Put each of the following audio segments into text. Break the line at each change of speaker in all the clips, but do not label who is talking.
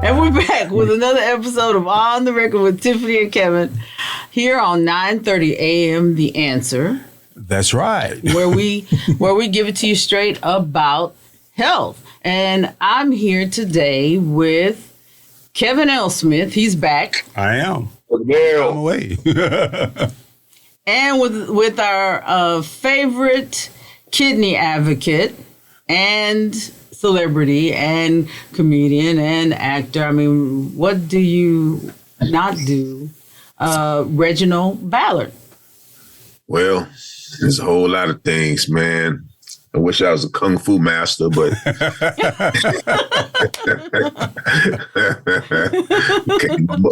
And we're back with another episode of On the Record with Tiffany and Kevin here on 9:30 a.m. The Answer.
That's right.
where we give it to you straight about health. And I'm here today with Kevin L. Smith. He's back.
I am.
I'm
away.
And with our favorite kidney advocate and celebrity and comedian and actor. I mean, what do you not do? Reginald Ballard.
Well, there's a whole lot of things, man. I wish I was a kung fu master, but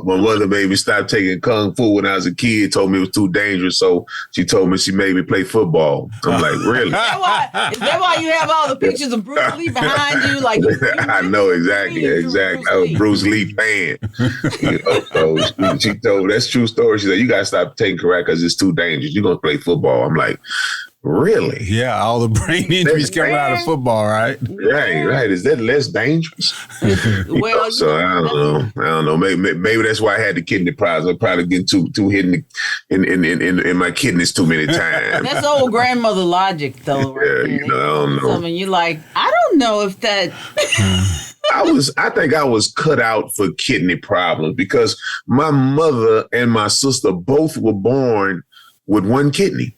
my mother made me stop taking kung fu when I was a kid. Told me it was too dangerous, so she told me she made me play football. I'm like, really? Is
that why you have all the pictures of Bruce Lee behind you? Like
I know exactly. I was a Bruce Lee fan. So she told that's true story. She said, "You gotta stop taking karate because it's too dangerous. You're gonna play football." I'm like, really?
Yeah, all the brain injuries coming out of football, right?
Right. Is that less dangerous?
Well,
so I don't know. Maybe that's why I had the kidney problems. I'm probably getting too hidden in my kidneys too many times.
That's old grandmother logic, though. Right?
Yeah, I don't know.
I mean, you're like, I don't know if that.
I think I was cut out for kidney problems because my mother and my sister both were born with one kidney.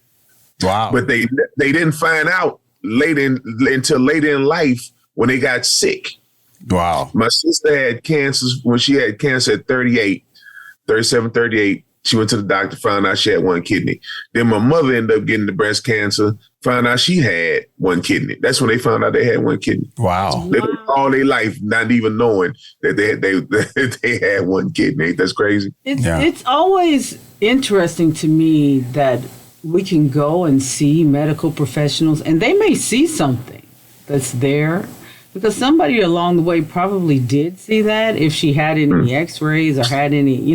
Wow.
But they didn't find out until later in life when they got sick.
Wow.
My sister had cancer when she had cancer at 37, 38. She went to the doctor, found out she had one kidney. Then my mother ended up getting the breast cancer, found out she had one kidney. That's when they found out they had one kidney.
Wow.
They lived all their life not even knowing that they had one kidney. That's crazy.
It's always interesting to me that we can go and see medical professionals and they may see something that's there because somebody along the way probably did see that if she had any x-rays or had any, any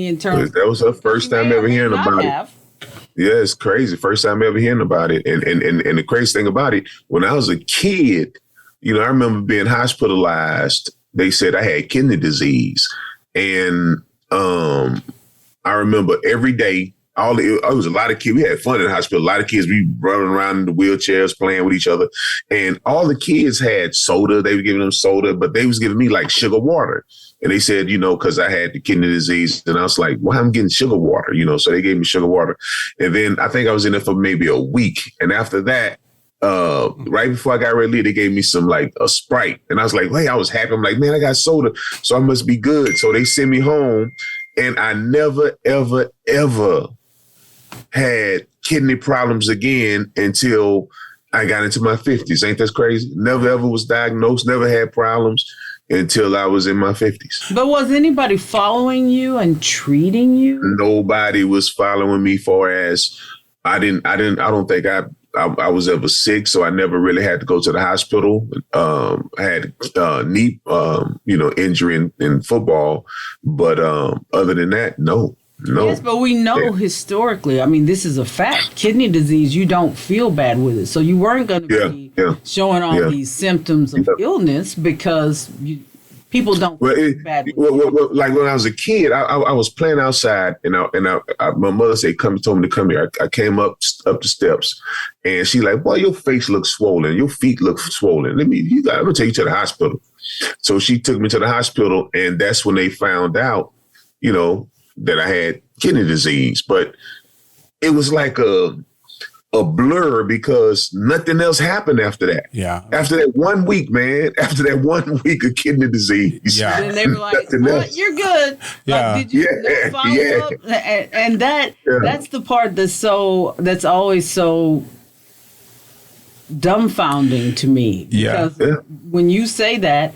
internal.
That was her first time ever hearing about it. Yeah, it's crazy. First time ever hearing about it. And the crazy thing about it, when I was a kid, I remember being hospitalized. They said I had kidney disease. And I remember every day, it was a lot of kids. We had fun in the hospital. A lot of kids, we running around in the wheelchairs, playing with each other. And all the kids had soda. They were giving them soda, but they was giving me like sugar water. And they said, because I had the kidney disease. And I was like, why am I getting sugar water? So they gave me sugar water. And then I think I was in there for maybe a week. And after that, right before I got ready to leave, they gave me some like a Sprite. And I was like, hey, I was happy. I'm like, man, I got soda. So I must be good. So they sent me home. And I never, ever, ever had kidney problems again until I got into my 50s. Ain't that crazy? Never ever was diagnosed, never had problems until I was in my 50s.
But was anybody following you and treating you?
Nobody was following me for as I don't think I was ever sick, so I never really had to go to the hospital. I had knee injury in football, but other than that, no.
Yes, but we know historically, I mean, this is a fact. Kidney disease, you don't feel bad with it. So you weren't going to be showing all these symptoms of illness because people don't feel bad with it.
Like when I was a kid, I was playing outside and my mother told me to come here. I came up the steps and she like, boy, your face looks swollen. Your feet look swollen. I'm going to take you to the hospital. So she took me to the hospital and that's when they found out, that I had kidney disease, but it was like a blur because nothing else happened after that.
Yeah.
After that 1 week, man, after that 1 week of kidney disease.
Yeah.
And they were like, well, you're good.
Yeah.
Like, did you follow up? And that's the part that's always so dumbfounding to me. Because when you say that,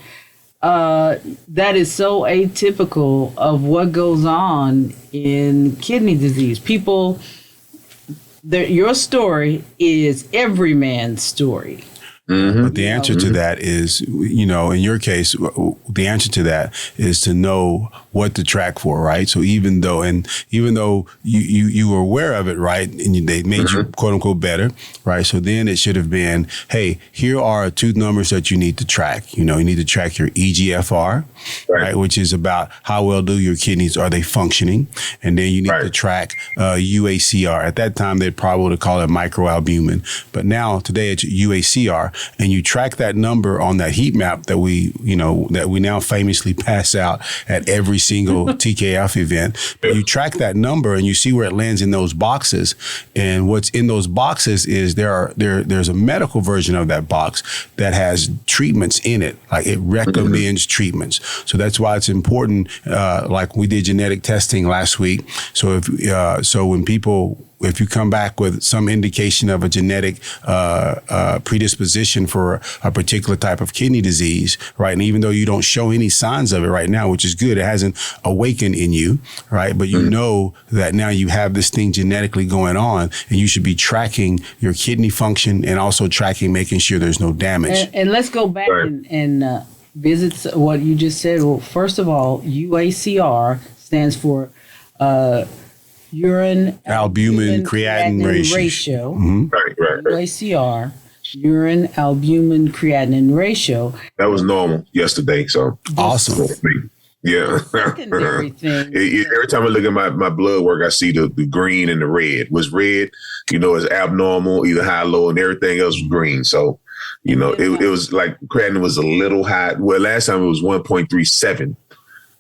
that is so atypical of what goes on in kidney disease. People, your story is every man's story.
But the answer to that is, in your case, the answer to that is to know what to track for, right? So even though you were aware of it, right, and they made you quote unquote better, right? So then it should have been, hey, here are two numbers that you need to track. You need to track your EGFR, right, which is about how well do your kidneys, are they functioning? And then you need to track UACR. At that time, they'd probably call it microalbumin, but now today it's UACR. And you track that number on that heat map that we now famously pass out at every single TKF event. But you track that number and you see where it lands in those boxes. And what's in those boxes is there's a medical version of that box that has treatments in it. Like it recommends treatments. So that's why it's important. Like we did genetic testing last week. So if you come back with some indication of a genetic predisposition for a particular type of kidney disease, right? And even though you don't show any signs of it right now, which is good, it hasn't awakened in you, right? But you know that now you have this thing genetically going on, and you should be tracking your kidney function and also making sure there's no damage.
And let's go back and visit what you just said. Well, first of all, UACR stands for urine
albumin creatinine ratio.
Right.
UACR, urine albumin creatinine ratio.
That was normal yesterday, so
awesome.
Yeah.
Everything.
Every time I look at my blood work, I see the green and the red. Was red, is abnormal, either high, low, and everything else was green. So, it was like creatinine was a little high. Well, last time it was 1.37.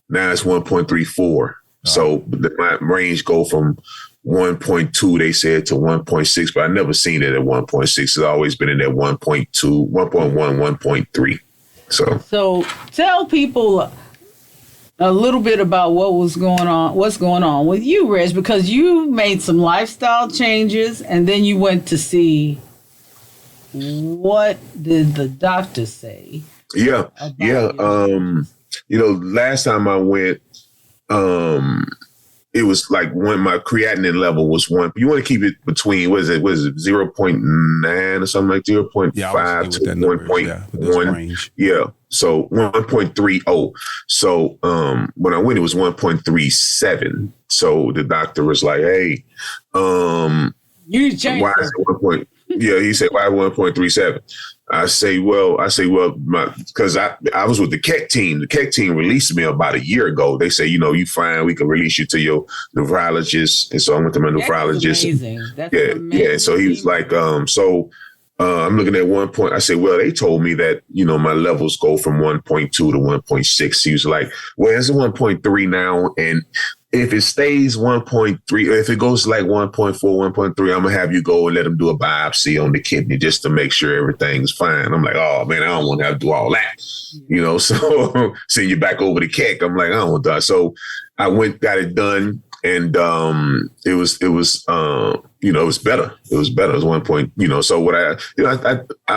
Now it's 1.34. So my range go from 1.2, they said, to 1.6, but I never seen it at 1.6. It's always been in that 1.2, 1.1, 1.3. So
tell people a little bit about what's going on with you, Reg, because you made some lifestyle changes and then you went to see what did the doctor say.
Yeah. Last time I went, it was like when my creatinine level was 1. You want to keep it between, what is it 0.9 or something like 0.5 to 1.1. Yeah. So 1.30. So when I went, it was 1.37. So the doctor was like, hey,
you changed
why is it 1 point? Yeah, he said, why 1.37? I say, because I was with the KEC team. The KEC team released me about a year ago. They say, you fine, we can release you to your nephrologist. And so I went to my nephrologist.
That's amazing.
Yeah. So he was like, I'm looking at 1 point. I said, well, they told me that, my levels go from 1.2 to 1.6. He was like, well, it's 1.3 now. And if it stays 1.3, if it goes like 1.4, 1.3, I'm going to have you go and let them do a biopsy on the kidney just to make sure everything's fine. I'm like, oh, man, I don't want to have to do all that. So send you back over to KEC. I'm like, I don't want that. So I went, got it done. And it was better. It was better. It was 1 point, so what I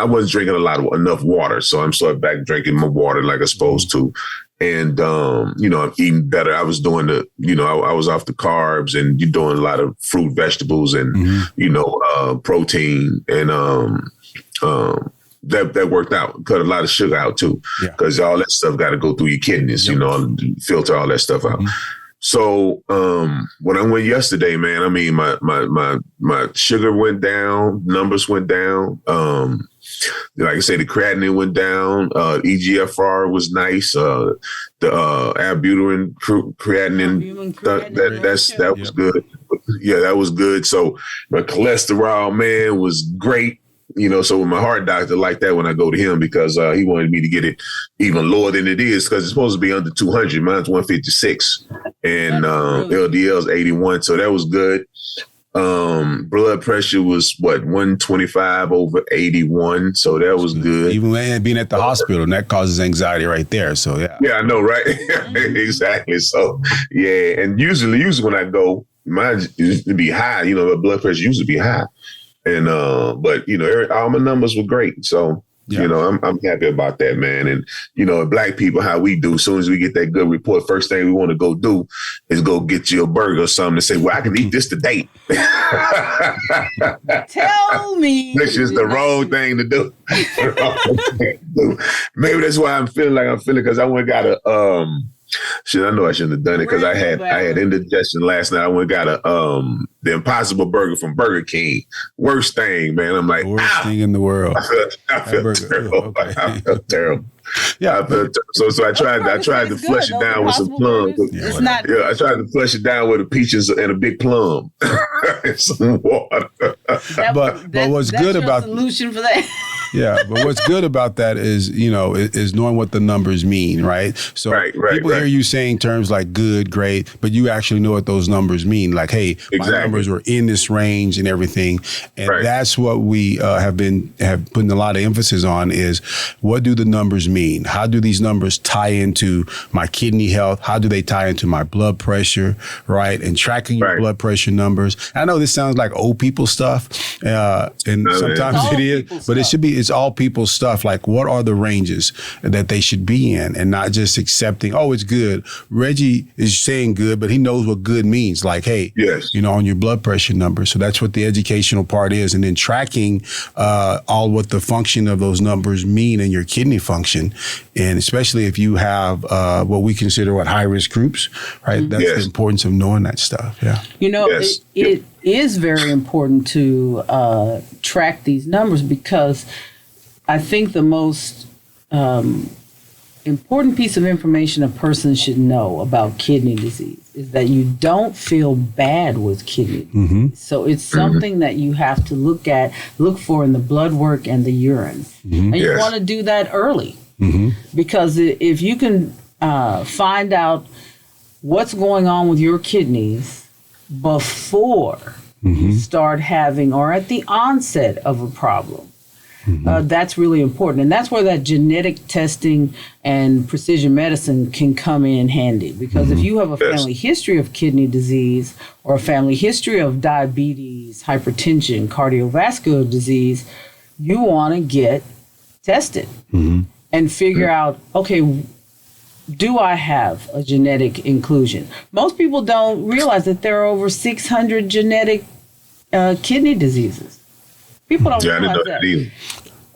wasn't drinking enough water. So I'm sort of back drinking my water like I'm supposed to. And, I'm eating better. I was doing I was off the carbs and you're doing a lot of fruit, vegetables and, protein and, that worked out. Cut a lot of sugar out too, because all that stuff got to go through your kidneys, filter all that stuff out. So when I went yesterday, man, I mean, my sugar went down, numbers went down. Like I say, the creatinine went down. EGFR was nice. The albumin creatinine, that was good. Yeah, that was good. So my cholesterol, man, was great. So with my heart doctor liked that when I go to him because he wanted me to get it even lower than it is because it's supposed to be under 200. Mine's 156 and LDL's 81. So that was good. Blood pressure was 125 over 81. So that was good.
Even being at the hospital, and that causes anxiety right there. So yeah.
Yeah, I know, right? Exactly. So yeah. And usually when I go, mine used to be high, the blood pressure used to be high. And, but all my numbers were great. So You know, I'm happy about that, man. And, you know, Black people, how we do, as soon as we get that good report, first thing we want to go do is go get you a burger or something to say, well, I can eat this today.
Tell me.
That's just the wrong thing to do. Maybe that's why I'm feeling because I went and got a, I know I shouldn't have done it because I had indigestion last night. I went and got the Impossible Burger from Burger King. Worst thing, man. I'm like,
worst thing in the world.
I felt terrible. Okay. I felt terrible. Yeah. So I tried to flush it down with some plums. I tried to flush it down with a peaches and a big plum and some water.
But what's good about
solution for that?
Yeah, but what's good about that is, you know, is knowing what the numbers mean, right? So people hear you saying terms like good, great, but you actually know what those numbers mean. Like, hey, my numbers were in this range and everything. And that's what we have putting a lot of emphasis on is what do the numbers mean? How do these numbers tie into my kidney health? How do they tie into my blood pressure, right? And tracking your blood pressure numbers. I know this sounds like old people stuff, and sometimes it is, but it should be. It's all people's stuff. Like, what are the ranges that they should be in, and not just accepting, oh, it's good. Reggie is saying good, but he knows what good means. Like, hey, you know, on your blood pressure number. So that's what the educational part is. And then tracking all what the function of those numbers mean in your kidney function. And especially if you have what we consider high-risk groups, right? That's the importance of knowing that stuff. Yeah.
You know, it is very important to track these numbers because I think the most important piece of information a person should know about kidney disease is that you don't feel bad with kidney disease. So it's something that you have to look for in the blood work and the urine. And you want to do that early because if you can find out what's going on with your kidneys before you start having or at the onset of a problem, that's really important. And that's where that genetic testing and precision medicine can come in handy. Because if you have a family history of kidney disease or a family history of diabetes, hypertension, cardiovascular disease, you want to get tested and figure out, okay, do I have a genetic inclusion? Most people don't realize that there are over 600 genetic kidney diseases. People don't realize that.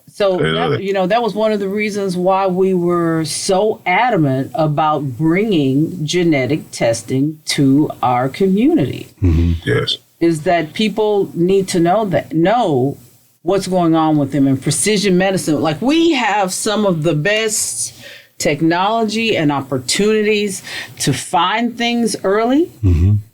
So, that was one of the reasons why we were so adamant about bringing genetic testing to our community. Is that people need to know what's going on with them in precision medicine. Like, we have some of the best technology and opportunities to find things early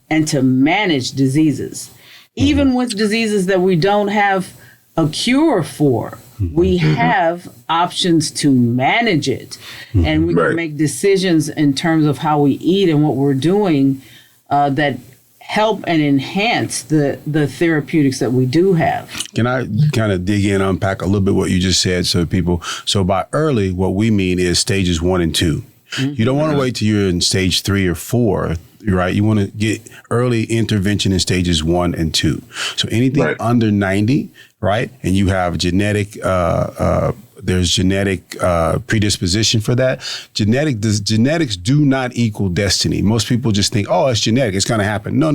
and to manage diseases. Even with diseases that we don't have a cure for, we have options to manage it. And we can make decisions in terms of how we eat and what we're doing that help and enhance the therapeutics that we do have.
Can I kind of dig in, unpack a little bit what you just said so by early, what we mean is stages 1 and 2. You don't want to wait till you're in stage 3 or 4, right? You want to get early intervention in stages 1 and 2. So anything under 90, right? And you have genetic, there's genetic predisposition for that. Genetics do not equal destiny. Most people just think, oh, it's genetic, it's going to happen. No.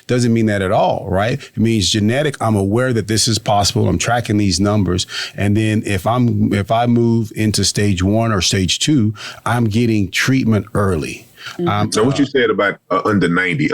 Doesn't mean that at all, right? It means genetic. I'm aware that this is possible. I'm tracking these numbers. And then if I move into stage 1 or stage 2, I'm getting treatment early.
So what you said about under 90,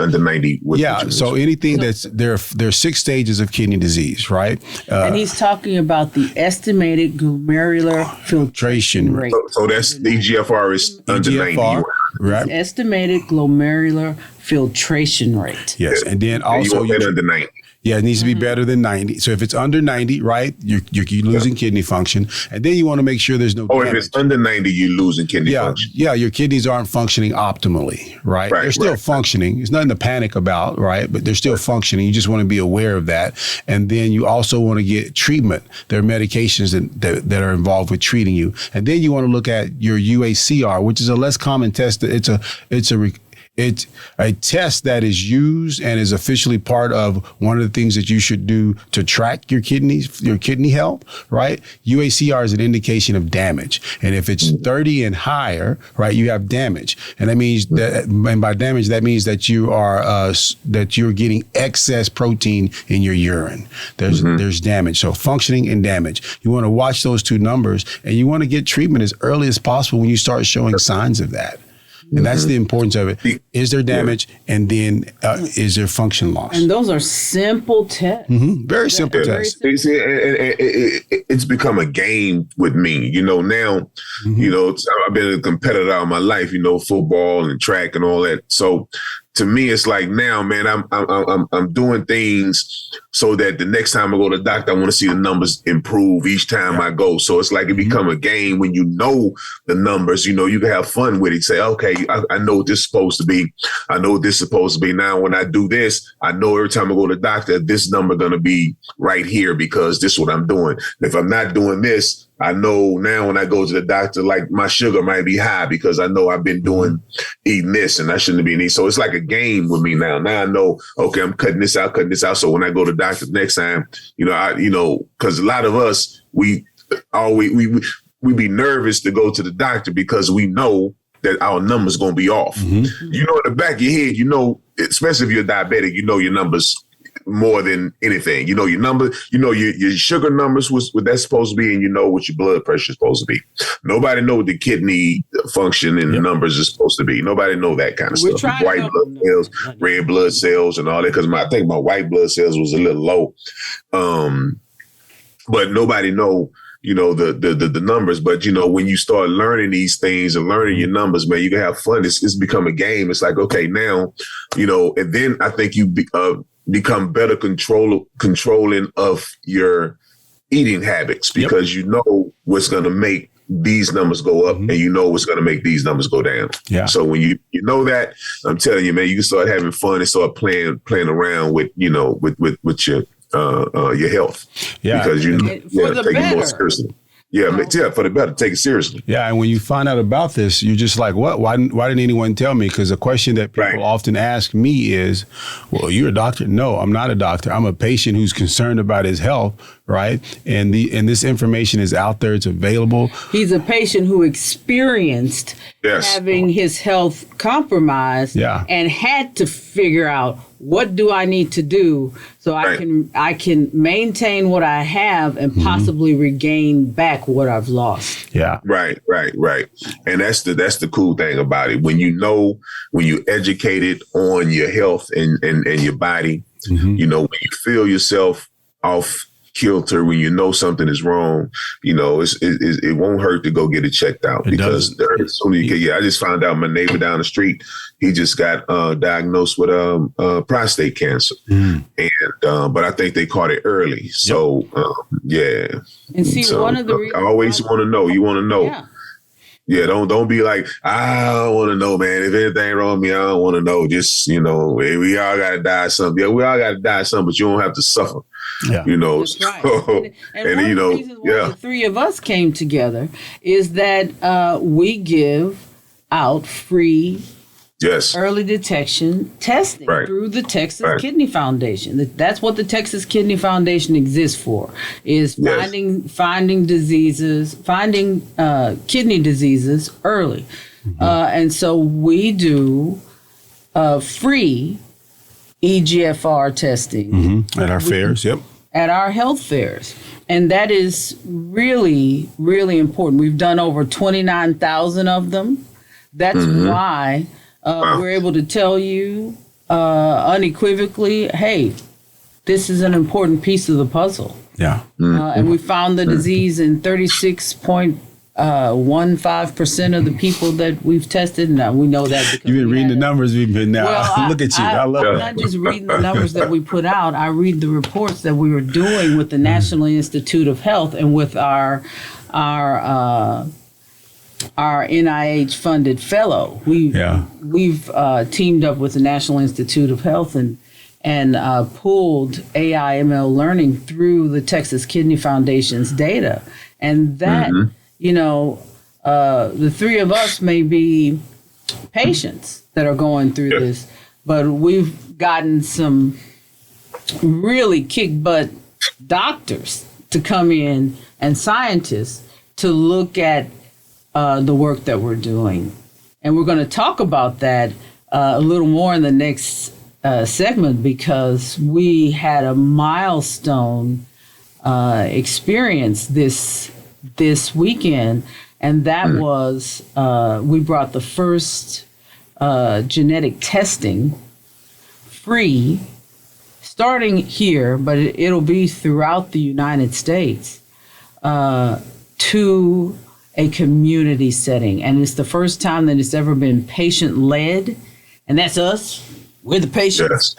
so anything that's there are 6 stages of kidney disease, right?
And he's talking about the estimated glomerular filtration rate.
So that's the EGFR is under 90,
right?
Estimated glomerular filtration rate.
Yes, and then also
you want under 90.
Yeah, it needs to be better than 90. So if it's under 90, right, you're losing kidney function. And then you want to make sure there's no damage.
If it's under 90, you're losing kidney function.
Yeah, your kidneys aren't functioning optimally, right? They're still functioning. There's nothing to panic about, right? But they're still functioning. You just want to be aware of that. And then you also want to get treatment. There are medications that are involved with treating you. And then you want to look at your UACR, which is a less common test. it's a test that is used and is officially part of one of the things that you should do to track your kidney health, right? UACR is an indication of damage. And if it's 30 and higher, right, you have damage. And that means that, and by damage, that means that you are, that you're getting excess protein in your urine. There's damage. So functioning and damage. You want to watch those two numbers, and you want to get treatment as early as possible when you start showing signs of that. And that's the importance of it. Is there damage? And then is there function loss?
And those are simple tests.
Very simple tests.
It's become a game with me. Now, I've been a competitor all my life, football and track and all that. So to me, it's like now, man, I'm doing things so that the next time I go to the doctor, I want to see the numbers improve each time I go. So it's like it become a game when you know the numbers. You can have fun with it. Say, okay, I know what this is supposed to be. I know what this is supposed to be. Now, when I do this, I know every time I go to the doctor, this number going to be right here because this is what I'm doing. If I'm not doing this, I know now when I go to the doctor, like my sugar might be high because I know I've been eating this and I shouldn't be eating. So it's like a game with me now. Now I know, okay, I'm cutting this out. So when I go to the doctor next time, because a lot of us, we be nervous to go to the doctor because we know that our number's going to be off. In the back of your head, especially if you're diabetic, your numbers more than anything. Your number, your sugar numbers was what that's supposed to be, and what your blood pressure is supposed to be. Nobody know what the kidney function and the numbers is supposed to be. Nobody know that kind of stuff. White blood cells, red blood cells, and all that. Because I think my white blood cells was a little low, but nobody know. The numbers, but when you start learning these things and learning your numbers, man, you can have fun. It's become a game. It's like, okay, now, and then I think you become better controlling of your eating habits because you know what's going to make these numbers go up and what's going to make these numbers go down. Yeah. So when you know that, I'm telling you, man, you can start having fun and start playing around with, with your health. Yeah. Because take it more seriously. Yeah, for the better. Take it seriously.
Yeah, and when you find out about this, you're just like, what? Why didn't anyone tell me? Because the question that people often ask me is, well, you're a doctor? No, I'm not a doctor. I'm a patient who's concerned about his health, right? And this information is out there. It's available.
He's a patient who experienced having his health compromised and had to figure out, what do I need to do so I can maintain what I have and possibly regain back what I've lost?
Yeah.
Right. And that's the cool thing about it. When you educated on your health and your body, when you feel yourself off kilter, when you know something is wrong, it won't hurt to go get it checked out I just found out my neighbor down the street, he just got diagnosed with prostate cancer, and but I think they caught it early. So
and see, one of the reasons
I always want to know. You want to know. Yeah, don't be like, I don't want to know, man. If anything wrong with me, I don't want to know. Just, we all got to die something. Yeah, we all got to die something, but you don't have to suffer. Yeah.
That's right. And one of the reasons why the three of us came together is that we give out free early detection testing through the Texas Kidney Foundation. That's what the Texas Kidney Foundation exists for, is finding diseases, finding kidney diseases early. And so we do free EGFR testing
at our fairs.
At our health fairs. And that is really, really important. We've done over 29,000 of them. That's why we're able to tell you unequivocally, hey, this is an important piece of the puzzle.
Yeah.
And we found the disease in 36.15% of the people that we've tested. Now we know that because
you've been reading the numbers we've been now. Well, look at you. I love
I'm not just reading the numbers that we put out. I read the reports that we were doing with the National Institute of Health and with our NIH funded fellow. We've teamed up with the National Institute of Health and pulled AI ML learning through the Texas Kidney Foundation's data. And that, the three of us may be patients that are going through this, but we've gotten some really kick butt doctors to come in and scientists to look at the work that we're doing. And we're going to talk about that a little more in the next segment, because we had a milestone experience this weekend, and that was we brought the first genetic testing free, starting here, but it'll be throughout the United States, to a community setting. And it's the first time that it's ever been patient-led, and that's us. We're the patients.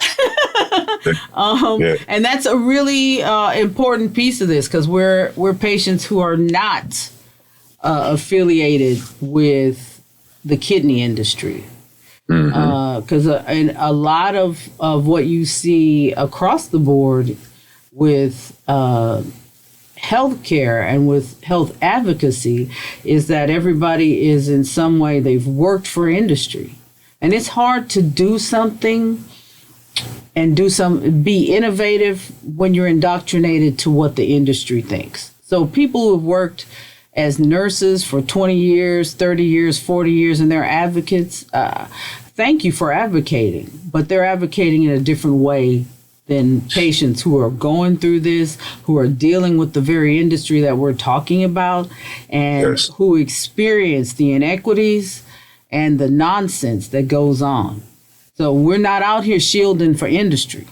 Yes. And that's a really important piece of this, because we're patients who are not affiliated with the kidney industry. Because a lot of what you see across the board with healthcare and with health advocacy is that everybody is in some way, they've worked for industry. And it's hard to do something and be innovative when you're indoctrinated to what the industry thinks. So people who have worked as nurses for 20 years, 30 years, 40 years, and they're advocates, thank you for advocating. But they're advocating in a different way than patients who are going through this, who are dealing with the very industry that we're talking about, and who experience the inequities and the nonsense that goes on. So we're not out here shielding for industry.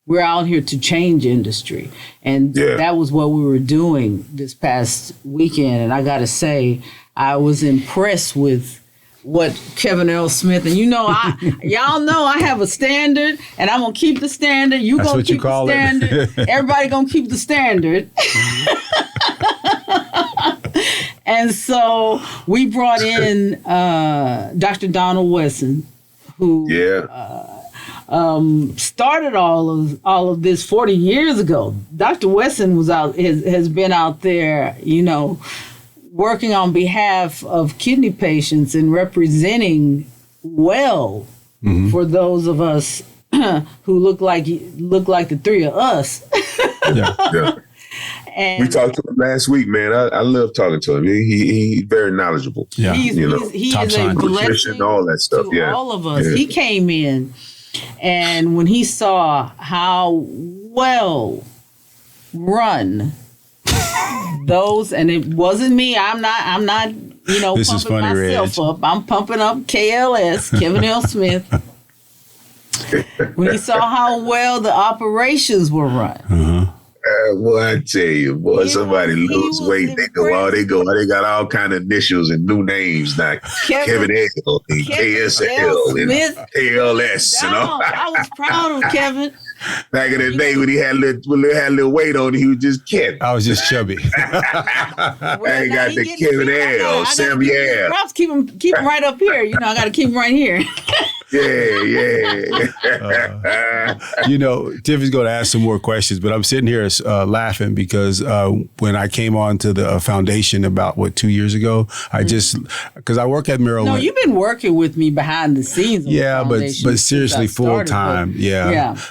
We're out here to change industry. And that was what we were doing this past weekend. And I got to say, I was impressed with what Kevin L. Smith, and y'all know I have a standard, and I'm going to keep the standard. You're going to keep the standard. Everybody going to keep the standard. And so we brought in Dr. Donald Wesson, who started all of this 40 years ago. Dr. Wesson has been out there, working on behalf of kidney patients and representing well for those of us who look like the three of us. And
we talked to him last week, man. I love talking to him. He's very knowledgeable.
Yeah, he is a blessing,
all that stuff.
To all of us. He came in, and when he saw how well run those, and it wasn't me. I'm not.
This is
pumping
funny,
myself
Reg.
up. I'm pumping up KLS, Kevin L. Smith. When he saw how well the operations were run.
Boy, I tell you, somebody lose weight. They got all kind of initials and new names now. Kevin L. and KSL and KLS.
I was proud of Kevin.
Back in the day when he had a little weight on, he was just kidding.
I was just chubby.
I got the Kevin L. Samuel.
Props, keep him right up here. I got to keep him right here.
Tiffany's going to ask some more questions, but I'm sitting here laughing because when I came on to the foundation about 2 years ago, because I work at Merrill Lynch.
No, you've been working with me behind the scenes.
But seriously, full time.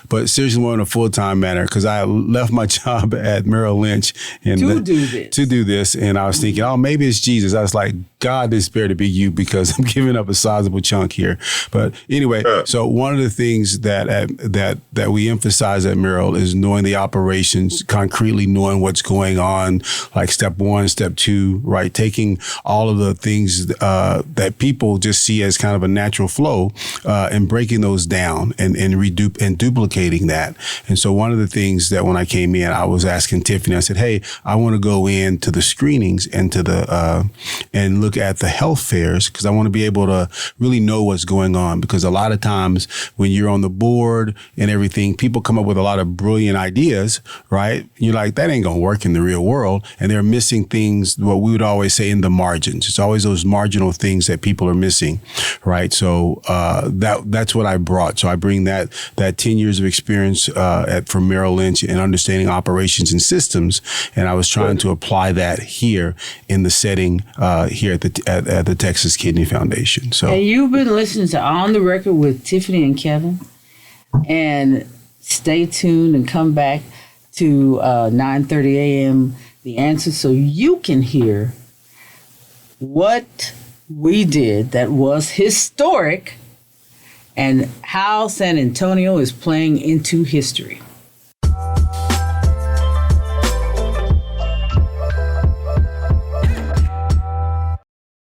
But seriously, more in a full time manner, because I left my job at Merrill Lynch to do this, and I was thinking, oh, maybe it's Jesus. I was like, God, this better be you, because I'm giving up a sizable chunk here. But anyway, so one of the things that we emphasize at Merrill is knowing the operations, concretely knowing what's going on, like step 1, step 2, right? Taking all of the things that people just see as kind of a natural flow and breaking those down and duplicating that. And so one of the things that when I came in, I was asking Tiffany, I said, hey, I want to go into the screenings and to the and look at the health fairs, because I want to be able to really know what's going on. Because a lot of times when you're on the board and everything, people come up with a lot of brilliant ideas, right? You're like, that ain't going to work in the real world. And they're missing things, what we would always say, in the margins. It's always those marginal things that people are missing, right? So that's what I brought. So I bring that 10 years of experience from Merrill Lynch and understanding operations and systems. And I was trying to apply that here in the setting here at at the Texas Kidney Foundation. So,
and you've been listening to On the Record with Tiffany and Kevin, and stay tuned and come back to 9:30 a.m. The Answer, so you can hear what we did that was historic and how San Antonio is playing into history.